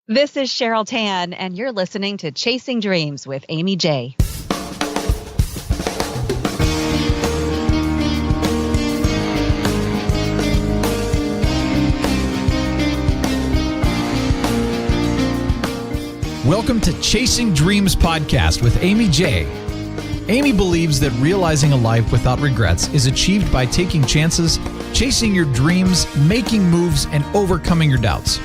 This is Cheryl Tan, and you're listening to Chasing Dreams with Aimee J. Welcome to Chasing Dreams podcast with Aimee J. Aimee believes that realizing a life without regrets is achieved by taking chances, chasing your dreams, making moves, and overcoming your doubts.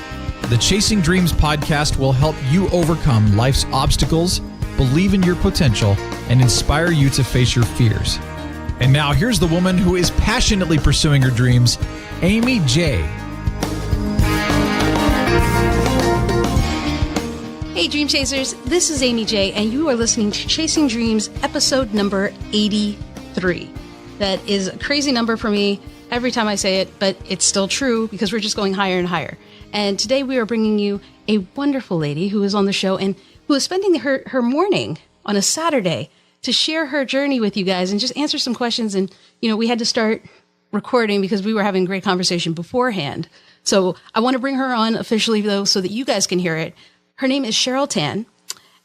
The Chasing Dreams podcast will help you overcome life's obstacles, believe in your potential, and inspire you to face your fears. And now here's the woman who is passionately pursuing her dreams, Aimee J. Hey Dream Chasers, this is Aimee J, and you are listening to Chasing Dreams episode number 83. That is a crazy number for me every time I say it, but it's still true because we're just going higher and higher. And today we are bringing you a wonderful lady who is on the show and who is spending her morning on a Saturday to share her journey with you guys and just answer some questions. And, we had to start recording because we were having a great conversation beforehand. So I want to bring her on officially, though, so that you guys can hear it. Her name is Cheryl Tan.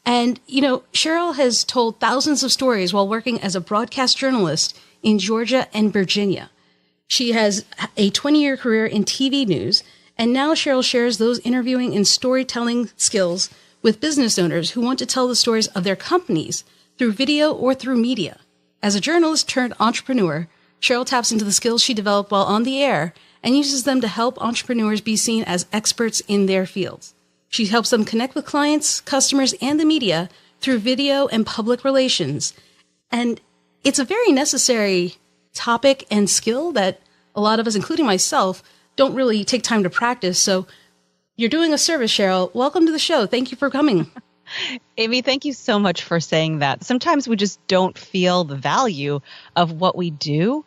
And, Cheryl has told thousands of stories while working as a broadcast journalist in Georgia and Virginia. She has a 20-year career in TV news. And now Cheryl shares those interviewing and storytelling skills with business owners who want to tell the stories of their companies through video or through media. As a journalist turned entrepreneur, Cheryl taps into the skills she developed while on the air and uses them to help entrepreneurs be seen as experts in their fields. She helps them connect with clients, customers, and the media through video and public relations. And it's a very necessary topic and skill that a lot of us, including myself, don't really take time to practice. So you're doing a service, Cheryl. Welcome to the show. Thank you for coming. Aimee, thank you so much for saying that. Sometimes we just don't feel the value of what we do,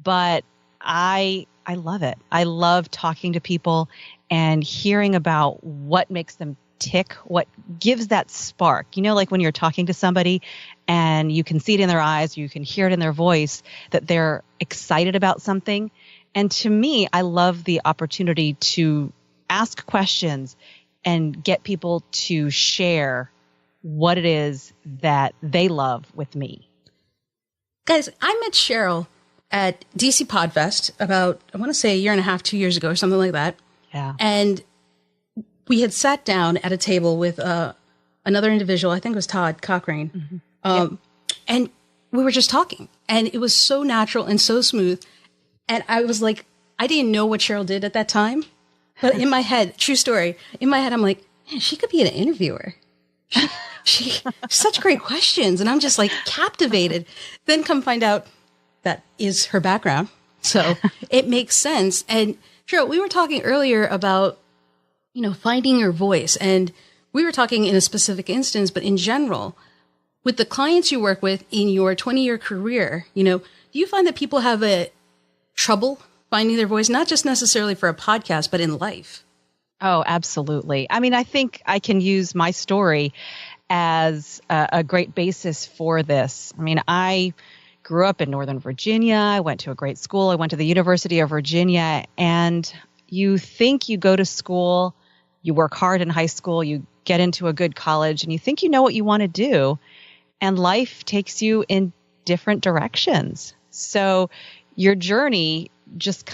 but I love it. I love talking to people and hearing about what makes them tick, what gives that spark. Like when you're talking to somebody and you can see it in their eyes, you can hear it in their voice, that they're excited about something. And to me, I love the opportunity to ask questions and get people to share what it is that they love with me. Guys, I met Cheryl at DC Podfest about, I want to say a year and a half, 2 years ago or something like that. Yeah. And we had sat down at a table with another individual, I think it was Todd Cochrane. Mm-hmm. And we were just talking. And it was so natural and so smooth. And I was like, I didn't know what Cheryl did at that time. But in my head, true story, in my head, I'm like, man, she could be an interviewer. She such great questions. And I'm just like captivated. Then come find out that is her background. So it makes sense. And Cheryl, we were talking earlier about, finding your voice. And we were talking in a specific instance, but in general, with the clients you work with in your 20-year career, do you find that people have trouble finding their voice, not just necessarily for a podcast, but in life? Oh, absolutely. I mean, I think I can use my story as a great basis for this. I mean, I grew up in Northern Virginia. I went to a great school. I went to the University of Virginia. And you think you go to school, you work hard in high school, you get into a good college, and you think you know what you want to do. And life takes you in different directions. So your journey just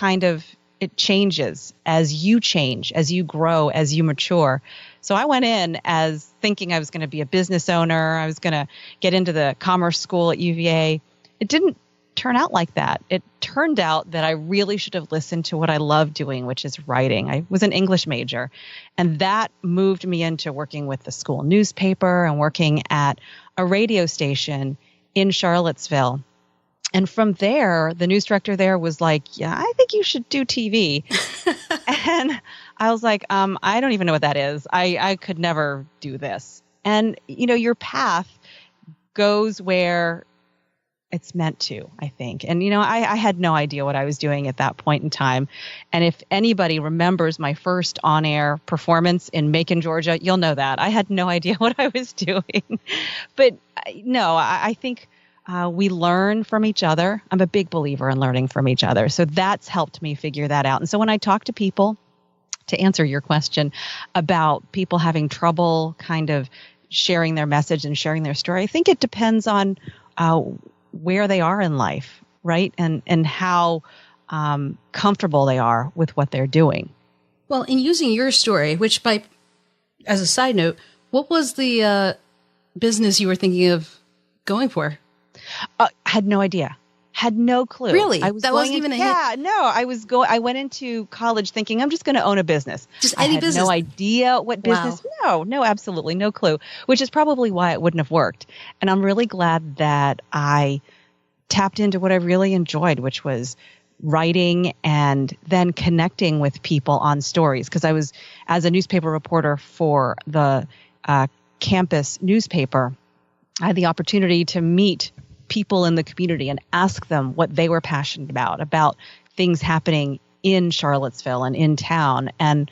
it changes as you change, as you grow, as you mature. So I went in as thinking I was going to be a business owner. I was going to get into the commerce school at UVA. It didn't turn out like that. It turned out that I really should have listened to what I love doing, which is writing. I was an English major, and that moved me into working with the school newspaper and working at a radio station in Charlottesville. And from there, the news director there was like, yeah, I think you should do TV. And I was like, I don't even know what that is. I could never do this. And, your path goes where it's meant to, I think. And, I had no idea what I was doing at that point in time. And if anybody remembers my first on-air performance in Macon, Georgia, you'll know that. I had no idea what I was doing. But no, I think we learn from each other. I'm a big believer in learning from each other. So that's helped me figure that out. And so when I talk to people, to answer your question about people having trouble kind of sharing their message and sharing their story, I think it depends on where they are in life, right? And how comfortable they are with what they're doing. Well, in using your story, which as a side note, what was the business you were thinking of going for? Had no idea. Had no clue. Really? I was that wasn't even a hint? Yeah, no. I went into college thinking I'm just going to own a business. Just any business? I had no idea what business. Wow. No, absolutely no clue, which is probably why it wouldn't have worked. And I'm really glad that I tapped into what I really enjoyed, which was writing and then connecting with people on stories. Because I was, as a newspaper reporter for the campus newspaper, I had the opportunity to meet people in the community and ask them what they were passionate about things happening in Charlottesville and in town. And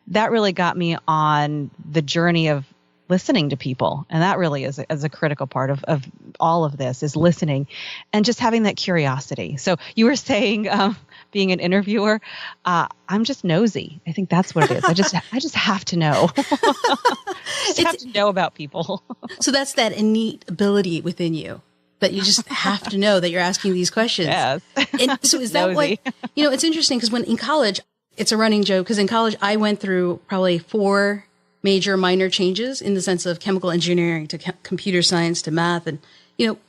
that really got me on the journey of listening to people. And that really is a critical part of all of this, is listening and just having that curiosity. So you were saying, being an interviewer, I'm just nosy. I think that's what it is. I just have to know. Have to know about people. So that's that innate ability within you, that you just have to know that you're asking these questions. Yes. And so is that what, it's interesting because when in college, it's a running joke, because in college I went through probably 4 major minor changes in the sense of chemical engineering to computer science to math. And,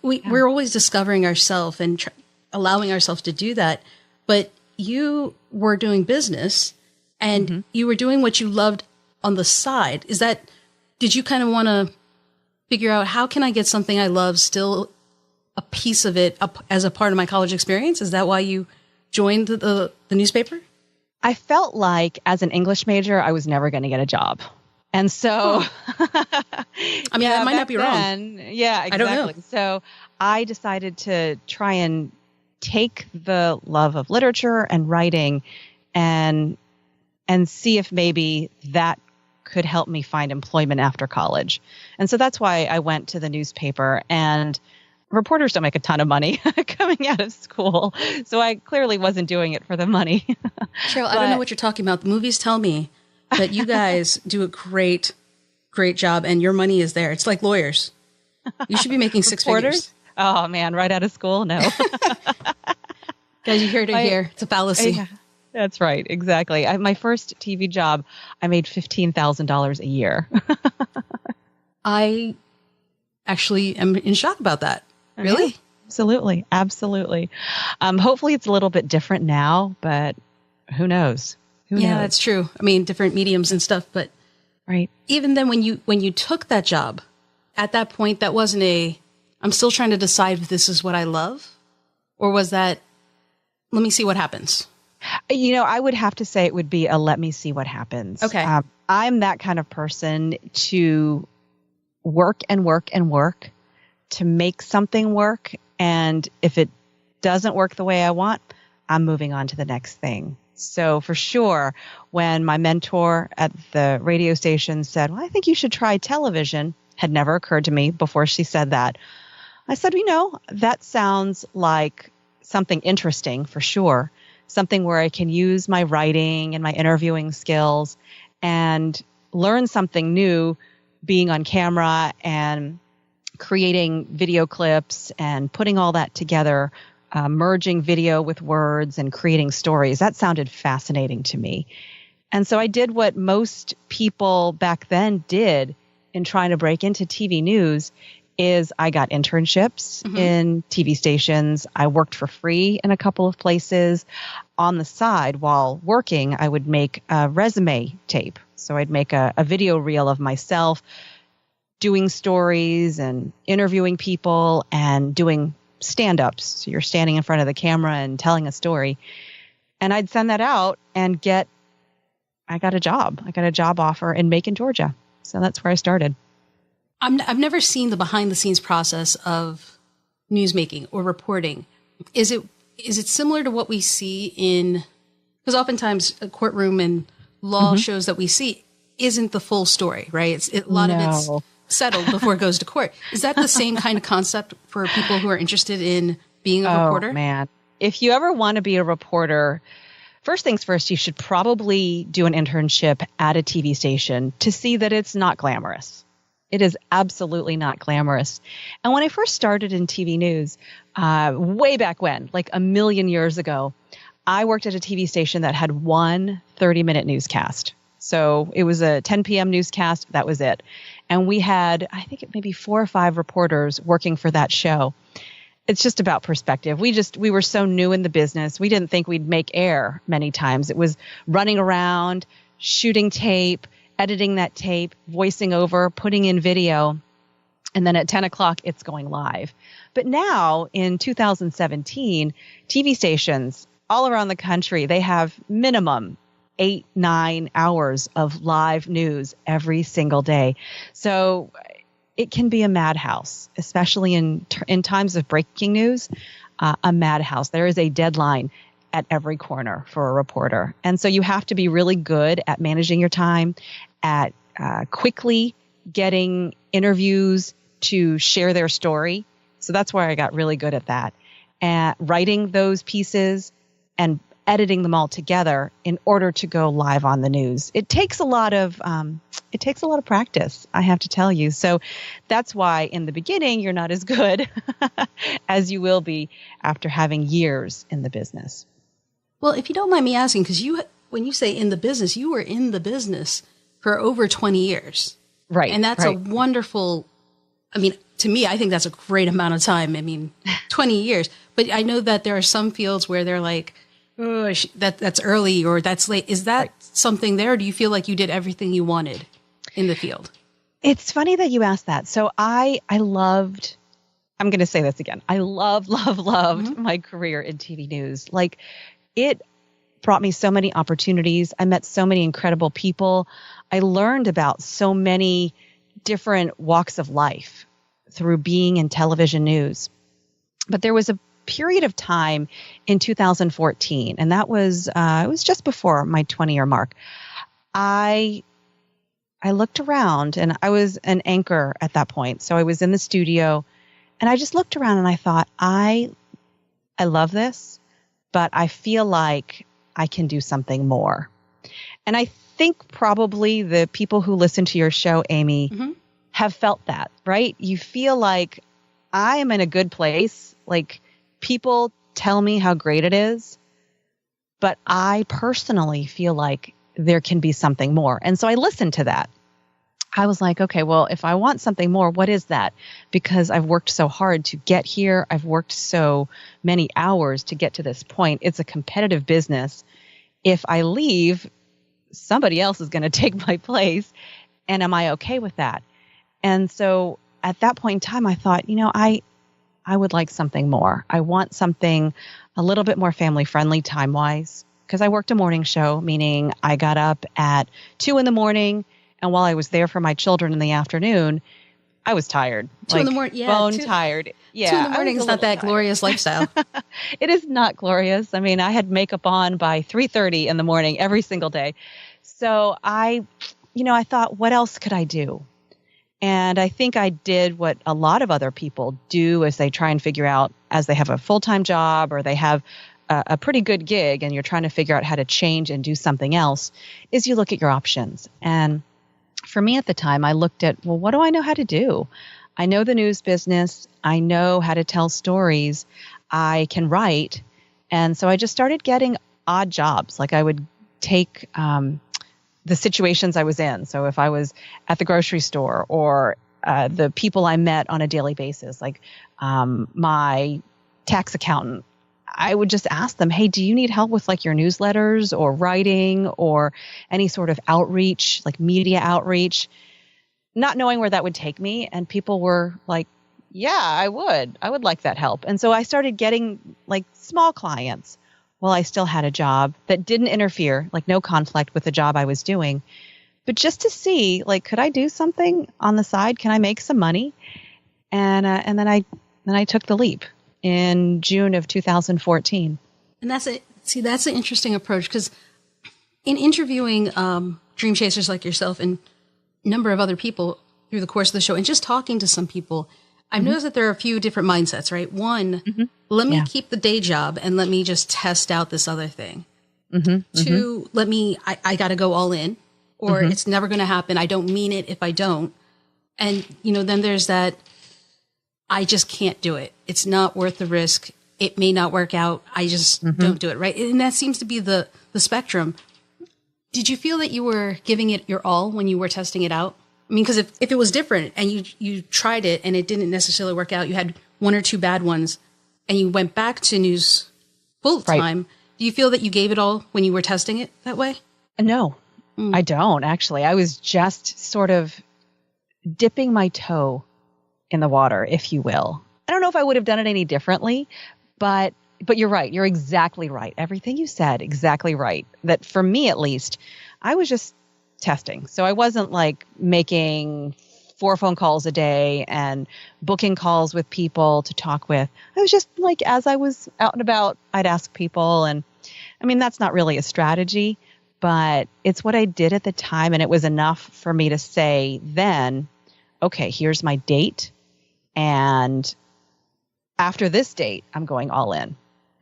we're always discovering ourselves and allowing ourselves to do that. But you were doing business and you were doing what you loved on the side. Did you kind of want to figure out, how can I get something I love still a piece of it up as a part of my college experience? Is that why you joined the newspaper? I felt like as an English major, I was never going to get a job. And so, that might not be wrong. Yeah, exactly. I don't know. So I decided to try and take the love of literature and writing and see if maybe that could help me find employment after college. And so that's why I went to the newspaper. And reporters don't make a ton of money coming out of school. So I clearly wasn't doing it for the money. Cheryl, I don't know what you're talking about. The movies tell me that you guys do a great job and your money is there. It's like lawyers. You should be making 6 figures. Oh man, right out of school? No. Guys, you heard it here. It's a fallacy. Yeah, that's right. Exactly. My first TV job, I made $15,000 a year. I actually am in shock about that. Really? Yeah, absolutely. Absolutely. Hopefully it's a little bit different now, but who knows? Who knows? That's true. I mean, different mediums and stuff, but right. Even then when you took that job, at that point, that wasn't I'm still trying to decide if this is what I love, or was that, let me see what happens? I would have to say it would be a let me see what happens. Okay. I'm that kind of person to work and work and work to make something work. And if it doesn't work the way I want, I'm moving on to the next thing. So for sure, when my mentor at the radio station said, well, I think you should try television, had never occurred to me before she said that. I said, that sounds like something interesting for sure. Something where I can use my writing and my interviewing skills and learn something new being on camera and creating video clips and putting all that together, merging video with words and creating stories. That sounded fascinating to me. And so I did what most people back then did in trying to break into TV news is I got internships in TV stations. I worked for free in a couple of places. On the side, while working, I would make a resume tape. So I'd make a video reel of myself doing stories and interviewing people and doing stand-ups. So you're standing in front of the camera and telling a story. And I'd send that out and I got a job. I got a job offer in Macon, Georgia. So that's where I started. I've never seen the behind-the-scenes process of newsmaking or reporting. Is it similar to what we see because oftentimes a courtroom and law shows that we see isn't the full story, right? A lot of it's settled before it goes to court. Is that the same kind of concept for people who are interested in being a reporter? Oh, man. If you ever want to be a reporter, first things first, you should probably do an internship at a TV station to see that it's not glamorous. It is absolutely not glamorous. And when I first started in TV news, way back when, like a million years ago, I worked at a TV station that had one 30-minute newscast. So it was a 10 p.m. newscast. That was it. And we had, I think, maybe 4 or 5 reporters working for that show. It's just about perspective. We were so new in the business. We didn't think we'd make air many times. It was running around, shooting tape, editing that tape, voicing over, putting in video, and then at 10 o'clock, it's going live. But now in 2017, TV stations all around the country, they have minimum 8-9 hours of live news every single day. So it can be a madhouse, especially in times of breaking news, a madhouse. There is a deadline at every corner for a reporter. And so you have to be really good at managing your time, at quickly getting interviews to share their story. So that's where I got really good at that. At writing those pieces and editing them all together in order to go live on the news. It takes a lot of practice, I have to tell you. So that's why in the beginning, you're not as good as you will be after having years in the business. Well, if you don't mind me asking, because when you say in the business, you were in the business for over 20 years. Right. And that's right. a wonderful, I mean, to me, I think that's a great amount of time. I mean, 20 years. But I know that there are some fields where they're like, oh, that's early or that's late. Is that something there? Or do you feel like you did everything you wanted in the field? It's funny that you asked that. So I loved, I'm going to say this again. I loved my career in TV news. Like, it brought me so many opportunities. I met so many incredible people. I learned about so many different walks of life through being in television news. But there was a period of time in 2014, and that was it was just before my 20-year mark. I looked around, and I was an anchor at that point. So I was in the studio, and I just looked around and I thought, I love this, but I feel like I can do something more. And I think probably the people who listen to your show, Aimee, have felt that, right? You feel like I am in a good place. Like, people tell me how great it is, but I personally feel like there can be something more. And so I listened to that. I was like, okay, well, if I want something more, what is that? Because I've worked so hard to get here. I've worked so many hours to get to this point. It's a competitive business. If I leave, somebody else is going to take my place. And am I okay with that? And so at that point in time, I thought, I would like something more. I want something a little bit more family friendly time-wise, because I worked a morning show, meaning I got up at 2 a.m. And while I was there for my children in the afternoon, I was tired. 2 in the morning, yeah. Bone tired. Yeah. 2 in the morning is not that glorious lifestyle. It is not glorious. I mean, I had makeup on by 3:30 in the morning every single day. So I thought, what else could I do? And I think I did what a lot of other people do as they try and figure out, as they have a full-time job or they have a pretty good gig and you're trying to figure out how to change and do something else, is you look at your options. And for me at the time, I looked at, well, what do I know how to do? I know the news business. I know how to tell stories. I can write. And so I just started getting odd jobs. Like, I would take the situations I was in. So if I was at the grocery store or the people I met on a daily basis, like my tax accountant, I would just ask them, hey, do you need help with like your newsletters or writing or any sort of outreach, like media outreach, not knowing where that would take me. And people were like, yeah, I would like that help. And so I started getting like small clients while I still had a job that didn't interfere, like no conflict with the job I was doing, but just to see, like, could I do something on the side? Can I make some money? And then I took the leap in June of 2014. And that's an interesting approach, because in interviewing dream chasers like yourself and a number of other people through the course of the show, and just talking to some people, I've noticed that there are a few different mindsets, right? One, let me keep the day job and let me just test out this other thing. to I got to go all in, or it's never going to happen. I don't mean it if I don't. And, then there's that, I just can't do it. It's not worth the risk. It may not work out. I just don't do it. Right. And that seems to be the spectrum. Did you feel that you were giving it your all when you were testing it out? I mean, because if it was different and you tried it and it didn't necessarily work out, you had one or two bad ones and you went back to news full time. Do you feel that you gave it all when you were testing it that way? No, I don't actually. I was just sort of dipping my toe in the water, if you will. I don't know if I would have done it any differently, but you're right. You're exactly right. Everything you said, exactly right. That for me, at least, I was just testing. So I wasn't like making 4 phone calls a day and booking calls with people to talk with. I was just like, as I was out and about, I'd ask people. And I mean, that's not really a strategy, but it's what I did at the time. And it was enough for me to say then, okay, here's my date. And after this date, I'm going all in.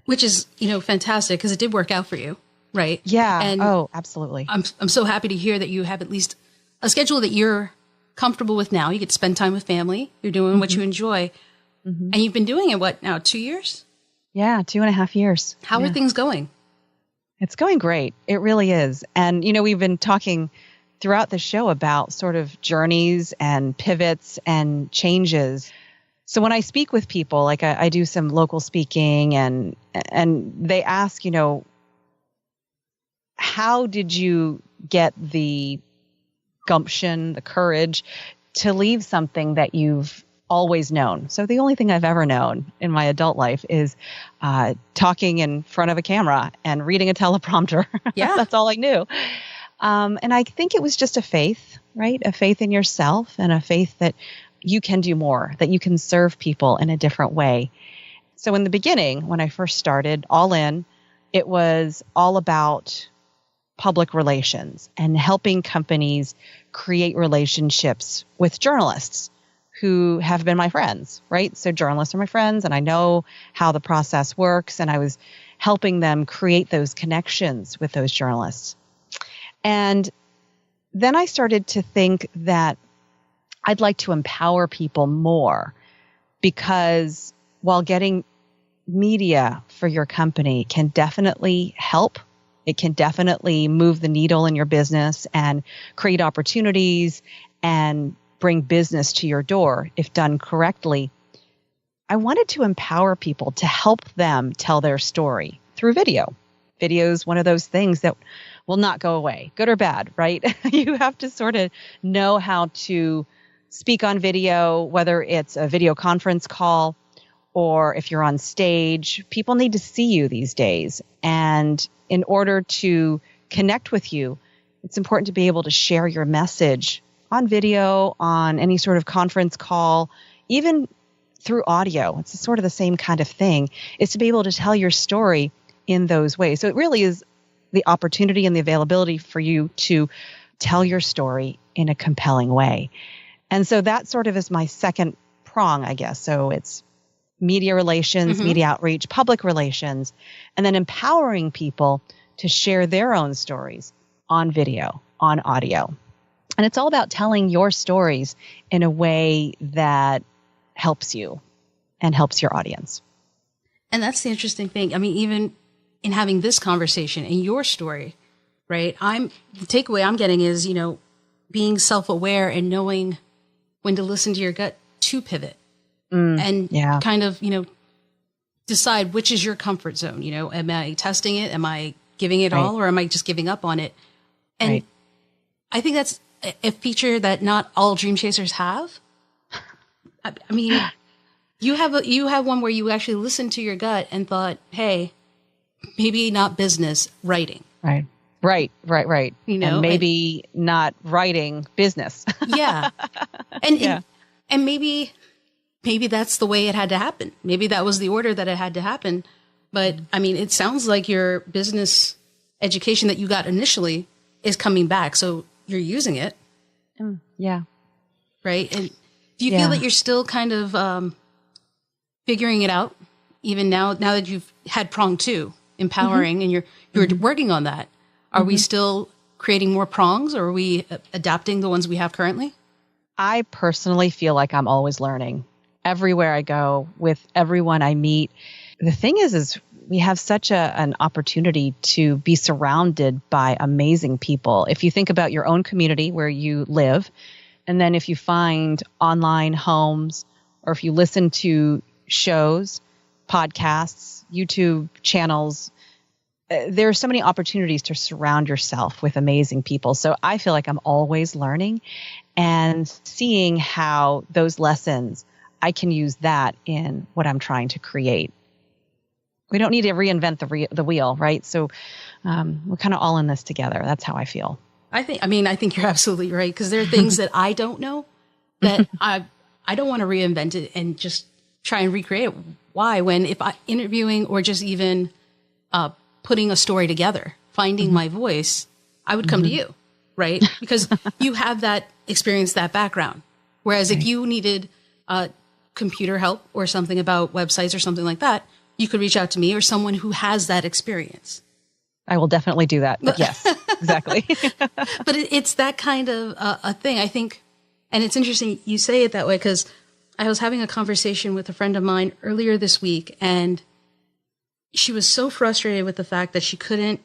Which is, fantastic because it did work out for you, right? Yeah. And absolutely. I'm so happy to hear that you have at least a schedule that you're comfortable with now. You get to spend time with family. You're doing what you enjoy. And you've been doing it, what now, 2 years? Yeah, 2.5 years. How are things going? It's going great. It really is. And, we've been talking throughout the show about sort of journeys and pivots and changes. So when I speak with people, like I do some local speaking and they ask, how did you get the gumption, the courage to leave something that you've always known? So the only thing I've ever known in my adult life is talking in front of a camera and reading a teleprompter. Yeah. That's all I knew. And I think it was just a faith, right? A faith in yourself and a faith that you can do more, that you can serve people in a different way. So in the beginning, when I first started All In, it was all about public relations and helping companies create relationships with journalists who have been my friends, right? So journalists are my friends and I know how the process works, and I was helping them create those connections with those journalists. And then I started to think that I'd like to empower people more, because while getting media for your company can definitely help, it can definitely move the needle in your business and create opportunities and bring business to your door if done correctly. I wanted to empower people to help them tell their story through video. Video is one of those things that will not go away, good or bad, right? You have to sort of know how to speak on video, whether it's a video conference call or if you're on stage. People need to see you these days. And in order to connect with you, it's important to be able to share your message on video, on any sort of conference call, even through audio. It's sort of the same kind of thing, is to be able to tell your story in those ways. So it really is the opportunity and the availability for you to tell your story in a compelling way. And so that sort of is my second prong, I guess. So it's media relations, media outreach, public relations, and then empowering people to share their own stories on video, on audio. And it's all about telling your stories in a way that helps you and helps your audience. And that's the interesting thing. I mean, even in having this conversation and your story, right? The takeaway I'm getting is, being self-aware and knowing when to listen to your gut to pivot and kind of, decide which is your comfort zone. Am I testing it? Am I giving it all, or am I just giving up on it? And I think that's a feature that not all dream chasers have. I mean, you have one where you actually listened to your gut and thought, hey, maybe not business, writing. Right. And maybe not writing business. Yeah. And maybe that's the way it had to happen. Maybe that was the order that it had to happen. But I mean, it sounds like your business education that you got initially is coming back. So you're using it. Yeah. Right. And do you feel that you're still kind of figuring it out even now that you've had prong 2? empowering, and you're working on that. Are we still creating more prongs, or are we adapting the ones we have currently? I personally feel like I'm always learning everywhere I go with everyone I meet. The thing is we have such an opportunity to be surrounded by amazing people. If you think about your own community where you live, and then if you find online homes, or if you listen to shows, podcasts, YouTube channels, there are so many opportunities to surround yourself with amazing people. So I feel like I'm always learning and seeing how those lessons, I can use that in what I'm trying to create. We don't need to reinvent the wheel, right? So we're kind of all in this together. That's how I feel. I think you're absolutely right, because there are things that I don't know that I don't want to reinvent it and just try and recreate it. Why? When if I interviewing or just even putting a story together, finding my voice, I would come to you, right? Because you have that experience, that background. Whereas if you needed computer help or something about websites or something like that, you could reach out to me or someone who has that experience. I will definitely do that. But yes, exactly. But it's that kind of a thing, I think. And it's interesting you say it that way, because I was having a conversation with a friend of mine earlier this week, and she was so frustrated with the fact that she couldn't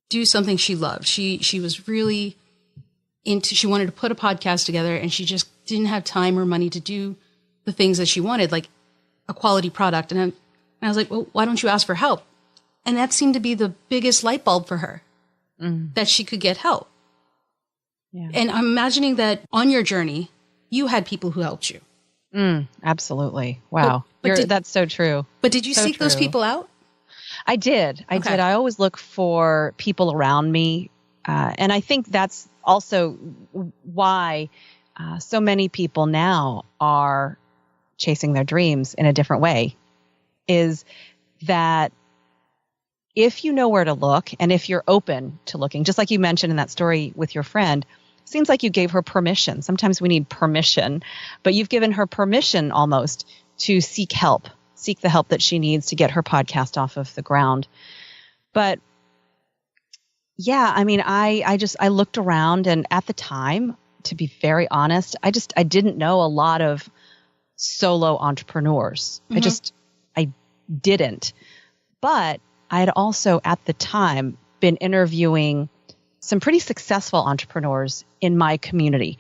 do something she loved. She was really she wanted to put a podcast together, and she just didn't have time or money to do the things that she wanted, like a quality product. And I was like, well, why don't you ask for help? And that seemed to be the biggest light bulb for her, that she could get help. Yeah. And I'm imagining that on your journey, you had people who helped you. Absolutely. Wow. That's so true. But did you seek those people out? I did. I did. I always look for people around me. And I think that's also why so many people now are chasing their dreams in a different way, is that if you know where to look and if you're open to looking, just like you mentioned in that story with your friend, seems like you gave her permission. Sometimes we need permission, but you've given her permission almost to seek the help that she needs to get her podcast off of the ground. But yeah, I mean, I looked around, and at the time, to be very honest, I didn't know a lot of solo entrepreneurs. I didn't. But I had also at the time been interviewing some pretty successful entrepreneurs in my community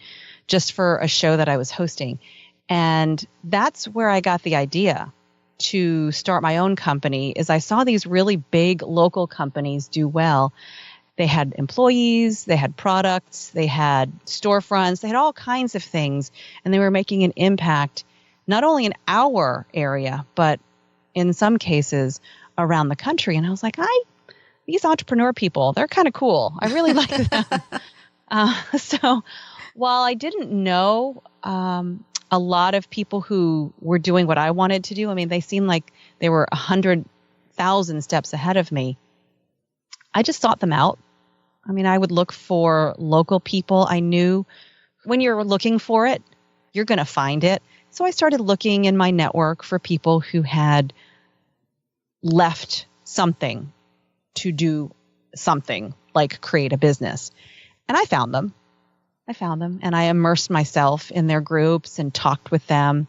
just for a show that I was hosting. And that's where I got the idea to start my own company, is I saw these really big local companies do well. They had employees, they had products, they had storefronts, they had all kinds of things. And they were making an impact, not only in our area, but in some cases around the country. And I was like, these entrepreneur people, they're kind of cool. I really like them. So while I didn't know a lot of people who were doing what I wanted to do, I mean, they seemed like they were 100,000 steps ahead of me. I just sought them out. I mean, I would look for local people. I knew when you're looking for it, you're going to find it. So I started looking in my network for people who had left something to do something like create a business. And I found them. And I immersed myself in their groups and talked with them.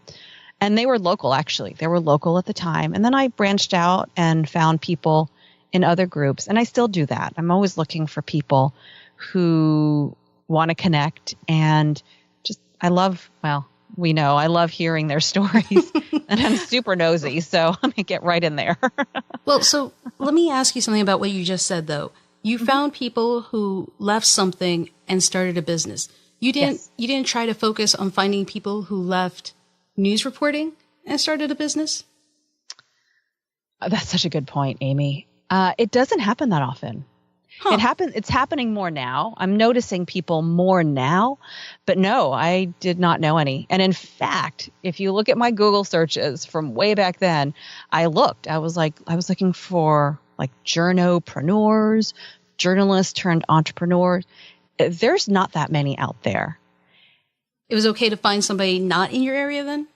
And they were local, actually. They were local at the time. And then I branched out and found people in other groups. And I still do that. I'm always looking for people who want to connect. And I love hearing their stories. And I'm super nosy, so I'm going to get right in there. Well, so let me ask you something about what you just said, though. You found people who left something and started a business. You didn't try to focus on finding people who left news reporting and started a business? That's such a good point, Aimee. It doesn't happen that often. Huh. It's happening more now. I'm noticing people more now, but no, I did not know any. And in fact, if you look at my Google searches from way back then, I was looking for like journopreneurs, journalists turned entrepreneurs. There's not that many out there. It was okay to find somebody not in your area then?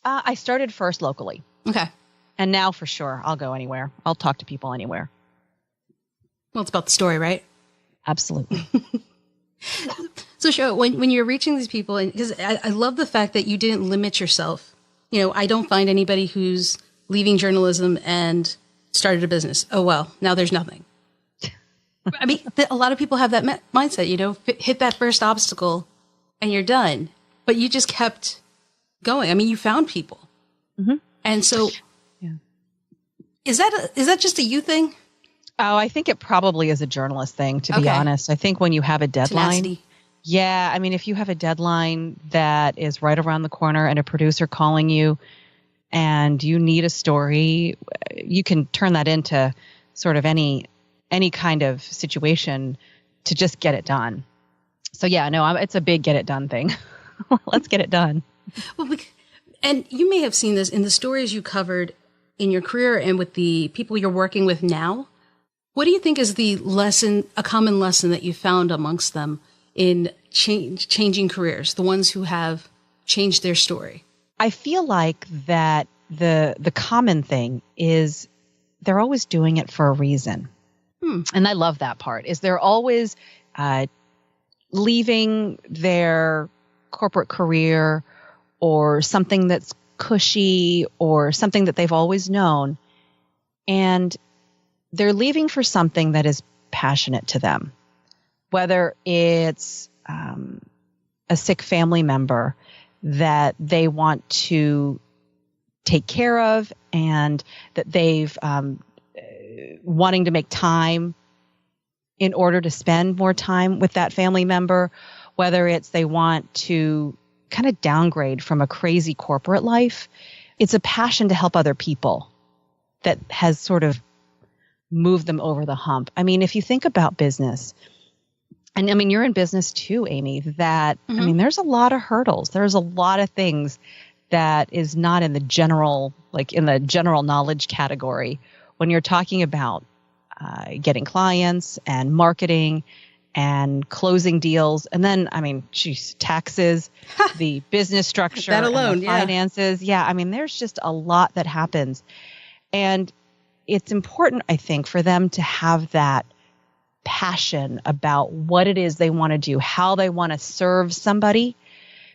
I started first locally. Okay. And now for sure, I'll go anywhere. I'll talk to people anywhere. Well, it's about the story, right? Absolutely. So, Cheryl, when you're reaching these people, and because I love the fact that you didn't limit yourself. I don't find anybody who's leaving journalism and started a business. Oh, well, now there's nothing. I mean, a lot of people have that mindset, hit that first obstacle and you're done. But you just kept going. I mean, you found people. Mm-hmm. And so is that just a you thing? Oh, I think it probably is a journalist thing, to be honest. I think when you have a deadline. Tenacity. Yeah. I mean, if you have a deadline that is right around the corner and a producer calling you and you need a story, you can turn that into sort of any kind of situation to just get it done. So yeah, no, it's a big get it done thing. Let's get it done. Well, and you may have seen this in the stories you covered in your career and with the people you're working with now. What do you think is a common lesson that you found amongst them in changing careers, the ones who have changed their story? I feel like that the common thing is they're always doing it for a reason. And I love that part, is they're always leaving their corporate career or something that's cushy or something that they've always known. And they're leaving for something that is passionate to them, whether it's a sick family member that they want to take care of and that they've wanting to make time in order to spend more time with that family member, whether it's they want to kind of downgrade from a crazy corporate life. It's a passion to help other people that has sort of moved them over the hump. I mean, if you think about business, and I mean, you're in business too, Aimee, that, I mean, there's a lot of hurdles. There's a lot of things that is not in the general knowledge category when you're talking about getting clients and marketing and closing deals. And then, I mean, taxes, the business structure, that alone, and the finances. Yeah. I mean, there's just a lot that happens. And it's important, I think, for them to have that passion about what it is they want to do, how they want to serve somebody,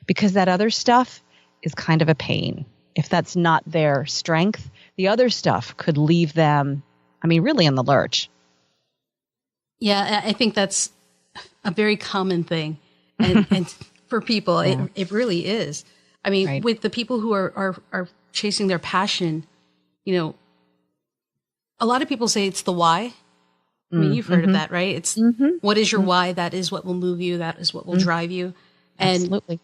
because that other stuff is kind of a pain. If that's not their strength, the other stuff could leave them, I mean, really in the lurch. Yeah, I think that's a very common thing. And for people, it really is. I mean, with the people who are chasing their passion, a lot of people say it's the why. I mean, you've heard of that, right? It's what is your why? That is what will move you. That is what will drive you. And absolutely.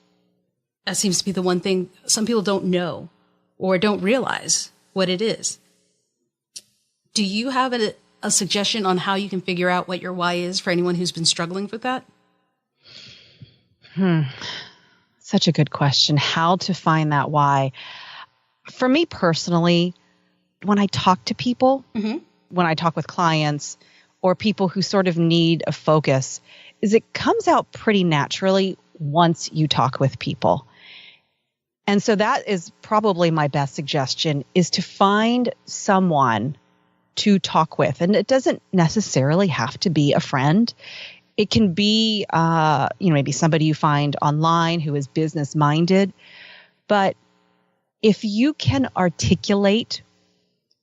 That seems to be the one thing some people don't know or don't realize what it is. Do you have a suggestion on how you can figure out what your why is for anyone who's been struggling with that? Such a good question. How to find that why? For me personally, when I talk to people, when I talk with clients or people who sort of need a focus, is it comes out pretty naturally once you talk with people. And so that is probably my best suggestion, is to find someone to talk with. And it doesn't necessarily have to be a friend. It can be, maybe somebody you find online who is business minded. But if you can articulate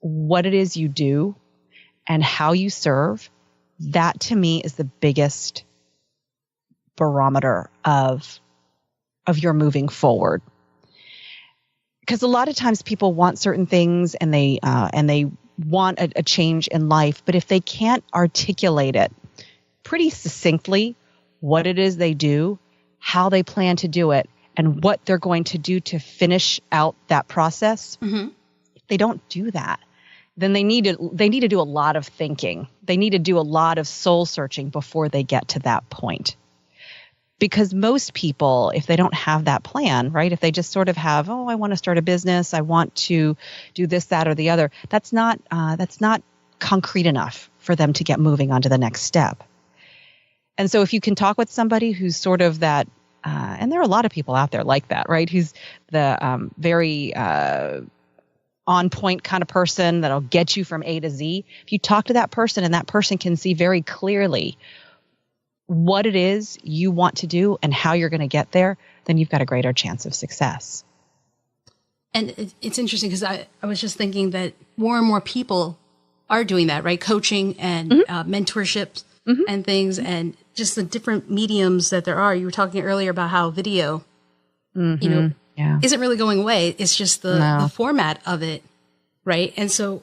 what it is you do and how you serve, that to me is the biggest barometer of your moving forward. Because a lot of times people want certain things and they want a change in life, but if they can't articulate it pretty succinctly, what it is they do, how they plan to do it, and what they're going to do to finish out that process, if they don't do that, then they need to do a lot of thinking. They need to do a lot of soul searching before they get to that point. Because most people, if they don't have that plan, right, if they just sort of have, I want to start a business, I want to do this, that, or the other, that's not concrete enough for them to get moving on to the next step. And so if you can talk with somebody who's sort of that, and there are a lot of people out there like that, right, who's the very on point kind of person that'll get you from A to Z. If you talk to that person and that person can see very clearly what it is you want to do and how you're going to get there, then you've got a greater chance of success. And it's interesting because I was just thinking that more and more people are doing that, right? Coaching and mentorships and things, and just the different mediums that there are. You were talking earlier about how video, isn't really going away. It's just the format of it, right? And so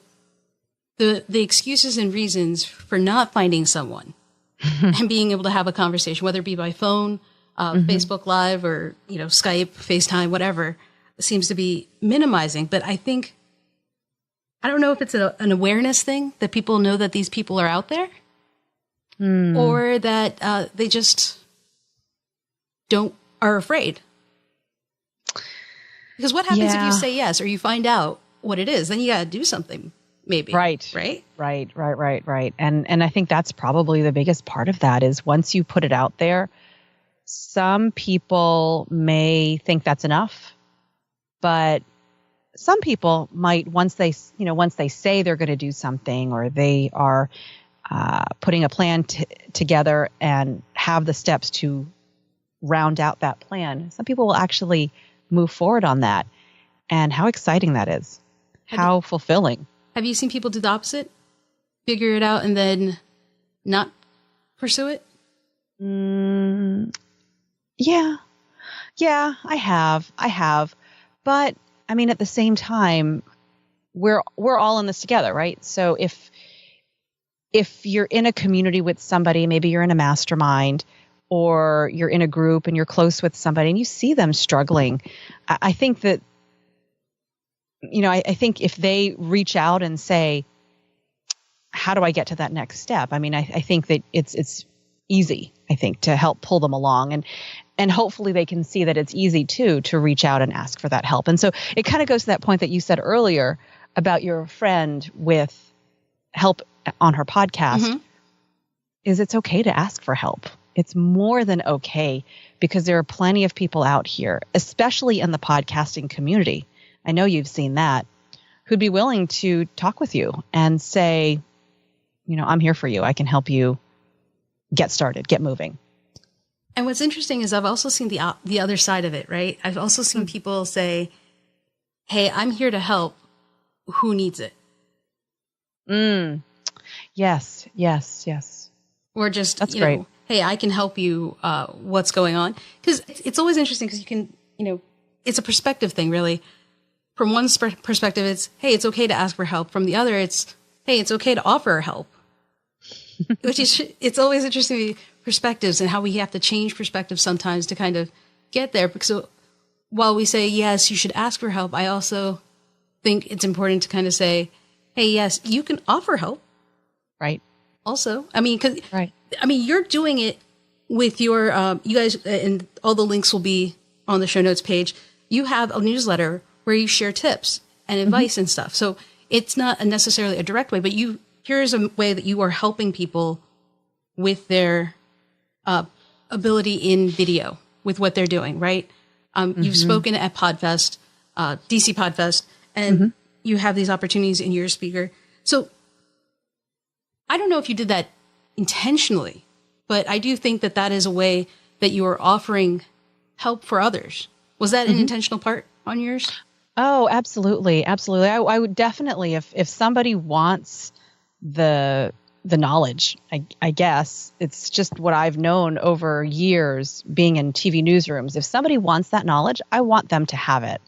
the excuses and reasons for not finding someone and being able to have a conversation, whether it be by phone, Facebook Live, or, Skype, FaceTime, whatever, seems to be minimizing. But I don't know if it's an awareness thing that people know that these people are out there, or that they just are afraid. Because what happens if you say yes, or you find out what it is? Then you got to do something, maybe. Right. And I think that's probably the biggest part of that is once you put it out there, some people may think that's enough, but some people might, once they say they're going to do something, or they are putting a plan together and have the steps to round out that plan, some people will actually move forward on that. And how exciting that is. How fulfilling. Have you seen people do the opposite? Figure it out and then not pursue it? Yeah, I have. But I mean, at the same time, we're all in this together, right? So if you're in a community with somebody, maybe you're in a mastermind, or you're in a group and you're close with somebody and you see them struggling, I think that, I think if they reach out and say, how do I get to that next step? I mean, I think that it's easy, I think, to help pull them along, and hopefully they can see that it's easy too to reach out and ask for that help. And so it kind of goes to that point that you said earlier about your friend with help on her podcast, is it's okay to ask for help. It's more than okay, because there are plenty of people out here, especially in the podcasting community, I know you've seen that, who'd be willing to talk with you and say, I'm here for you. I can help you get started, get moving. And what's interesting is I've also seen the other side of it, right? I've also seen people say, hey, I'm here to help. Who needs it? Yes. Or just, that's great. Hey, I can help you. What's going on? Because it's always interesting because you can, it's a perspective thing, really. From one perspective, it's, hey, it's okay to ask for help. From the other, it's, hey, it's okay to offer help. It's always interesting perspectives and how we have to change perspectives sometimes to kind of get there. So while we say, yes, you should ask for help, I also think it's important to kind of say, hey, yes, you can offer help. Right. Also, you're doing it with your, you guys, and all the links will be on the show notes page. You have a newsletter where you share tips and advice and stuff. So it's not necessarily a direct way, but here's a way that you are helping people with their ability in video, with what they're doing, right? You've spoken at PodFest, DC PodFest, and you have these opportunities in your speaker. So I don't know if you did that intentionally, but I do think that is a way that you are offering help for others. Was that an intentional part on yours? Oh, absolutely. Absolutely. I would definitely, if somebody wants the knowledge, I guess it's just what I've known over years being in TV newsrooms. If somebody wants that knowledge, I want them to have it.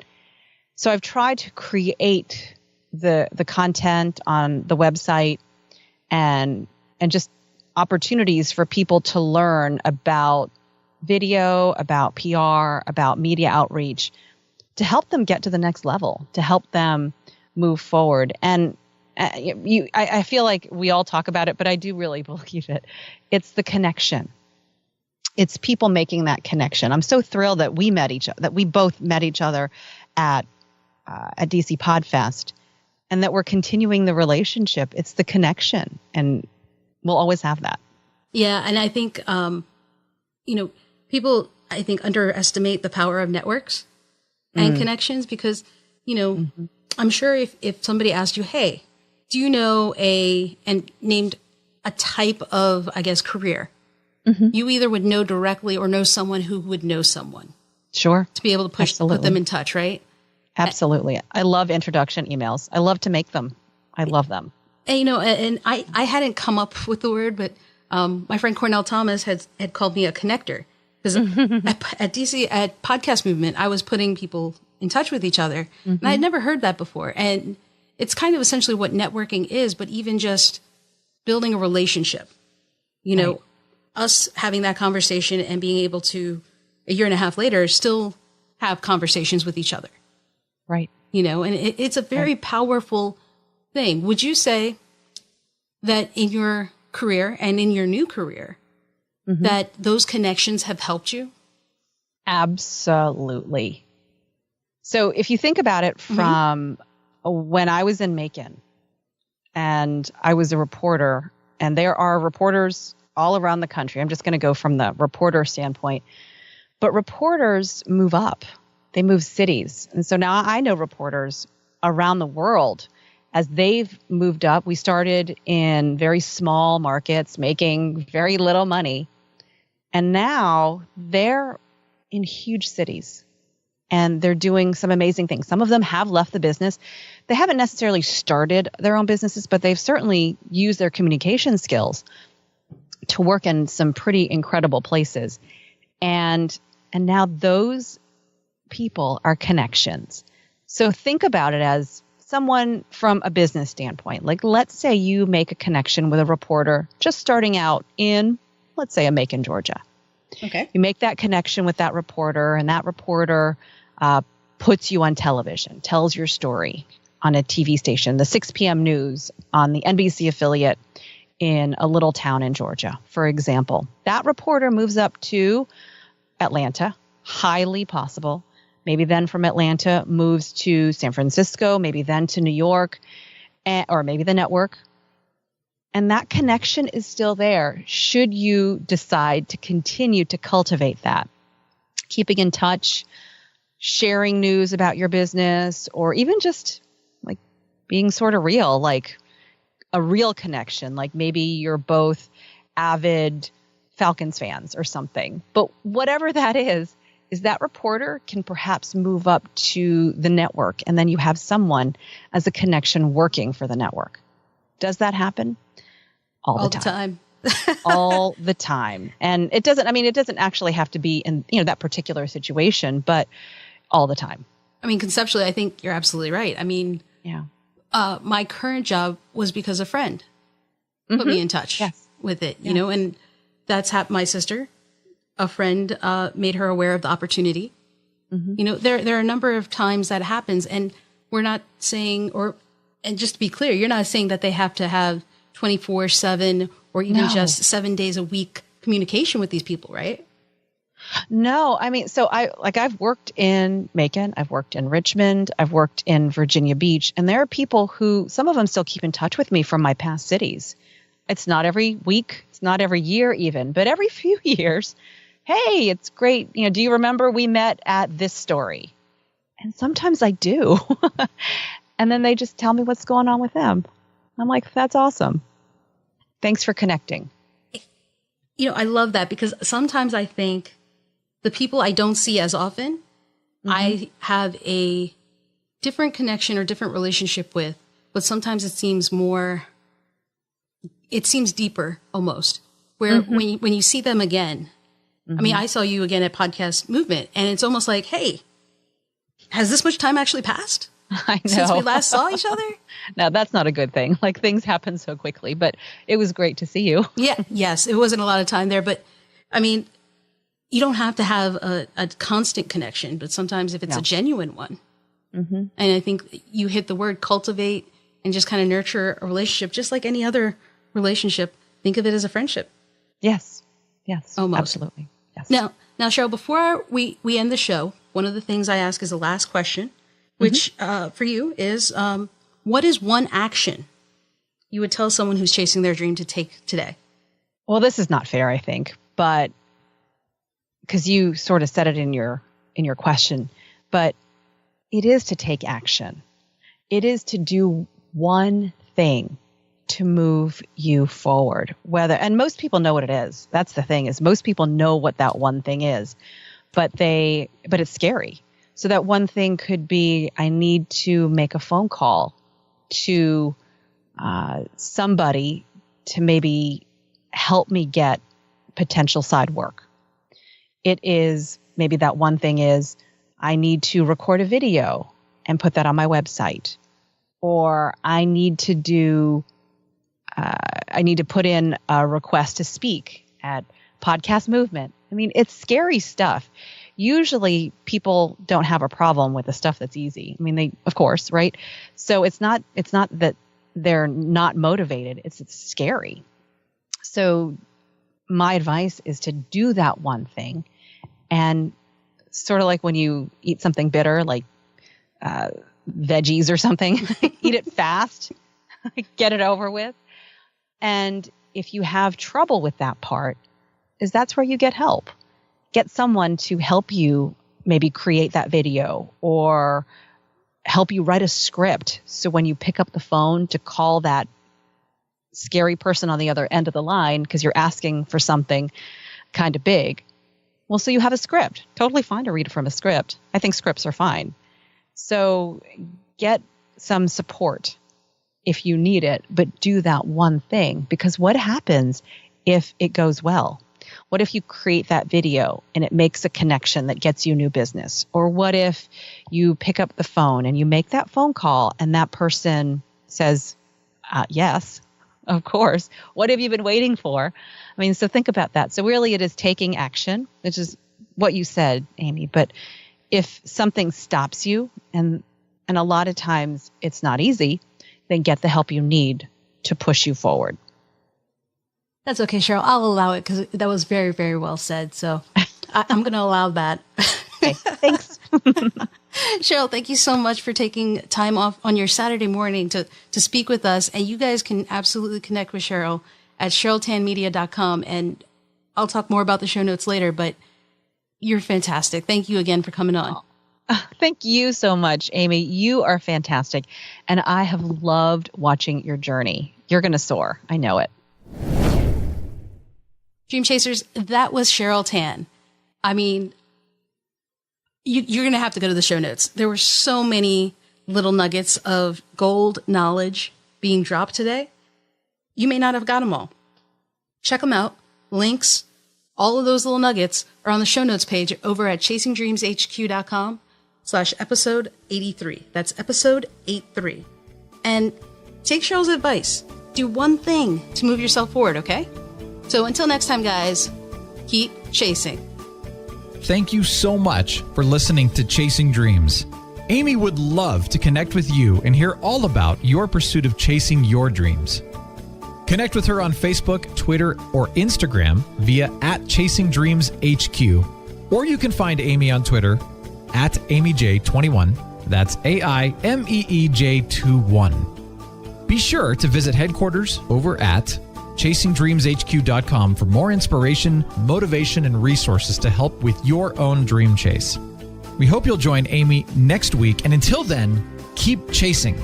So I've tried to create the content on the website and just opportunities for people to learn about video, about PR, about media outreach, to help them get to the next level, to help them move forward. And I feel like we all talk about it, but I do really believe it. It's the connection. It's people making that connection. I'm so thrilled that we both met each other at DC PodFest, and that we're continuing the relationship. It's the connection, and we'll always have that. Yeah, and I think people, I think, underestimate the power of networks and connections, because I'm sure if somebody asked you, hey, do you know and named a type of, I guess, career, you either would know directly or know someone who would know someone. Sure. To be able to put them in touch, right? Absolutely. I love introduction emails. I love to make them. I love them. And, and I hadn't come up with the word, but my friend Cornell Thomas had called me a connector. Because at Podcast Movement, I was putting people in touch with each other. And I had never heard that before. And it's kind of essentially what networking is, but even just building a relationship. Right. Us having that conversation and being able to, a year and a half later, still have conversations with each other. Right. And it's a very powerful thing. Would you say that in your career and in your new career, that those connections have helped you? Absolutely. So if you think about it from when I was in Macon and I was a reporter, and there are reporters all around the country. I'm just going to go from the reporter standpoint. But reporters move up. They move cities. And so now I know reporters around the world as they've moved up. We started in very small markets, making very little money. And now they're in huge cities and they're doing some amazing things. Some of them have left the business. They haven't necessarily started their own businesses, but they've certainly used their communication skills to work in some pretty incredible places. And now those people are connections. So think about it as someone from a business standpoint. Like, let's say you make a connection with a reporter just starting out in, let's say, Macon, Georgia. Okay. You make that connection with that reporter, and that reporter puts you on television, tells your story on a TV station, the 6 p.m. news on the NBC affiliate in a little town in Georgia, for example. That reporter moves up to Atlanta, highly possible. Maybe then from Atlanta moves to San Francisco, maybe then to New York, or maybe the network. And that connection is still there should you decide to continue to cultivate that. Keeping in touch, sharing news about your business, or even just like being sort of real, like a real connection. Like maybe you're both avid Falcons fans or something. But whatever that is that reporter can perhaps move up to the network, and then you have someone as a connection working for the network. Does that happen? All the time. All the time. And it doesn't actually have to be in, that particular situation, but all the time. I mean, conceptually, I think you're absolutely right. I mean, my current job was because a friend put me in touch with it, you know, and that's my sister, a friend, made her aware of the opportunity. You know, there are a number of times that happens, and we're not saying, and just to be clear, you're not saying that they have to have 24/7 or even just 7 days a week communication with these people, right? No, I mean, so I've worked in Macon, I've worked in Richmond, I've worked in Virginia Beach, and there are people who, some of them still keep in touch with me from my past cities. It's not every week, it's not every year even, but every few years, hey, it's great. You know, do you remember we met at this story? And sometimes I do. And then they just tell me what's going on with them. I'm like, that's awesome. Thanks for connecting. You know, I love that, because sometimes I think the people I don't see as often, I have a different connection or different relationship with, but sometimes it seems deeper almost, where when you see them again, I mean, I saw you again at Podcast Movement, and it's almost like, hey, has this much time actually passed? I know. Since we last saw each other? No, that's not a good thing. Like, things happen so quickly, but it was great to see you. Yes, it wasn't a lot of time there, but I mean, you don't have to have a constant connection, but sometimes if it's a genuine one, and I think you hit the word cultivate and just kind of nurture a relationship, just like any other relationship. Think of it as a friendship. Yes. Almost. Absolutely. Yes. Now, Cheryl, before we end the show, one of the things I ask is the last question, which for you is, what is one action you would tell someone who's chasing their dream to take today? Well, this is not fair, I think, but because you sort of said it in your question, but it is to take action. It is to do one thing to move you forward. And most people know what it is. That's the thing, is most people know what that one thing is, but it's scary. So that one thing could be, I need to make a phone call to somebody to maybe help me get potential side work. It is, maybe that one thing is, I need to record a video and put that on my website. Or I need to put in a request to speak at Podcast Movement. I mean, it's scary stuff. Usually people don't have a problem with the stuff that's easy. I mean, they, of course, right? So it's not that they're not motivated. It's scary. So my advice is to do that one thing, and sort of like when you eat something bitter, like veggies or something, eat it fast, get it over with. And if you have trouble with that part, that's where you get help. Get someone to help you maybe create that video, or help you write a script. So when you pick up the phone to call that scary person on the other end of the line, because you're asking for something kind of big, well, so you have a script. Totally fine to read from a script. I think scripts are fine. So get some support if you need it, but do that one thing, because what happens if it goes well? What if you create that video and it makes a connection that gets you new business? Or what if you pick up the phone and you make that phone call and that person says, yes, of course. What have you been waiting for? I mean, so think about that. So really it is taking action, which is what you said, Aimee. But if something stops you, and a lot of times it's not easy, then get the help you need to push you forward. That's okay, Cheryl. I'll allow it, because that was very, very well said. So I'm going to allow that. Okay, thanks. Cheryl, thank you so much for taking time off on your Saturday morning to speak with us. And you guys can absolutely connect with Cheryl at CherylTanMedia.com. And I'll talk more about the show notes later, but you're fantastic. Thank you again for coming on. Thank you so much, Aimee. You are fantastic. And I have loved watching your journey. You're going to soar. I know it. Dream Chasers, that was Cheryl Tan. I mean, you're going to have to go to the show notes. There were so many little nuggets of gold knowledge being dropped today. You may not have got them all. Check them out. Links, all of those little nuggets are on the show notes page over at chasingdreamshq.com/episode 83. That's episode 83. And take Cheryl's advice. Do one thing to move yourself forward, okay? So until next time, guys, keep chasing. Thank you so much for listening to Chasing Dreams. Aimee would love to connect with you and hear all about your pursuit of chasing your dreams. Connect with her on Facebook, Twitter, or Instagram via @ChasingDreamsHQ. Or you can find Aimee on Twitter @AimeeJ21. That's AIMEEJ21. Be sure to visit headquarters over at ChasingDreamsHQ.com for more inspiration, motivation, and resources to help with your own dream chase. We hope you'll join Aimee next week, and until then, keep chasing.